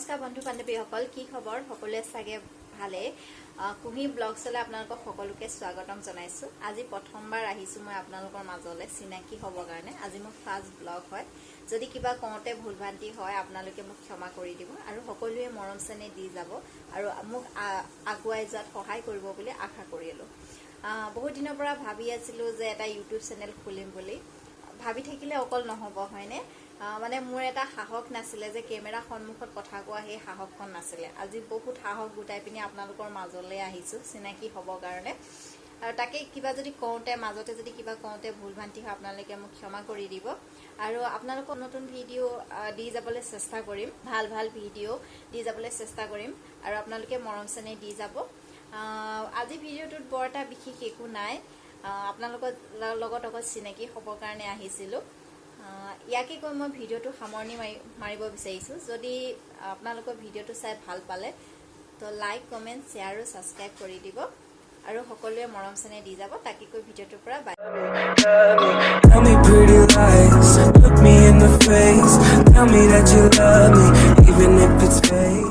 নমস্কাৰ বন্ধু বান্ধৱীসকল কি খবৰ সকলোৱে চাগে ভালে কুহি ব্লগছলৈ আপোনালোকক সকলোকে স্বাগতম জনাইছো আজি প্ৰথমবাৰ আহিছো মই আপোনালোকৰ মাজলৈ চিনাকি হ'ব কাৰণে আজি মোৰ ফাৰ্ষ্ট ব্লগ হয় যদি কিবা কওঁতে ভুলভ্ৰান্তি হয় আপোনালোকে মোক ক্ষমা কৰি দিব আৰু সকলোৱে মৰম চেনে দি যাব আৰু মোক আগুৱাই যোৱাত সহায় কৰিব বুলি আশা কৰিলো বহুত দিনৰ পৰা ভাবি আছিলো যে এটা ইউটিউব চেনেল খুলিম বুলি ভাবি থাকিলে অকল নহব হয়নে মানে মোৰ এটা সাহস নাছিলে যে কেমেৰা সন্মুখত কথা কোৱা হে সাহসখন নাছিলে আজি বহুত সাহস গুটাই পিনি আপোনালোকৰ মাজলৈ আহিছো চিনাকি হ'ব কাৰণে আৰু তাকে কিবা যদি কওঁতে মাজতে যদি কিবা কওঁতে ভুলভ্ৰান্তি হয় আপোনালোকে মোক ক্ষমা কৰি দিব আৰু আপোনালোকক নতুন ভিডিও দি যাবলৈ চেষ্টা কৰিম ভাল ভাল ভিডিও দি যাবলৈ চেষ্টা কৰিম আৰু আপোনালোকে মৰম চেনে দি যাব আজি ভিডিওটোত বৰ এটা বিশেষ একো নাই আপোনালোকৰ লগত অকল চিনাকি হ'বৰ কাৰণে আহিছিলো ইয়াকে কৈ মই ভিডিওটো সামৰণি মাৰিব বিচাৰিছো যদি আপোনালোকৰ ভিডিওটো চাই ভাল পালে তো লাইক কমেন্ট শ্বেয়াৰ আৰু সাবস্ক্ৰাইব কৰি দিব আৰু সকলোৱে মৰম চেনে দি যাব তাকে কৈ ভিডিওটোৰ পৰা বাই Tell me pretty lies, look me in the face, tell me that you love me, even if it's fake.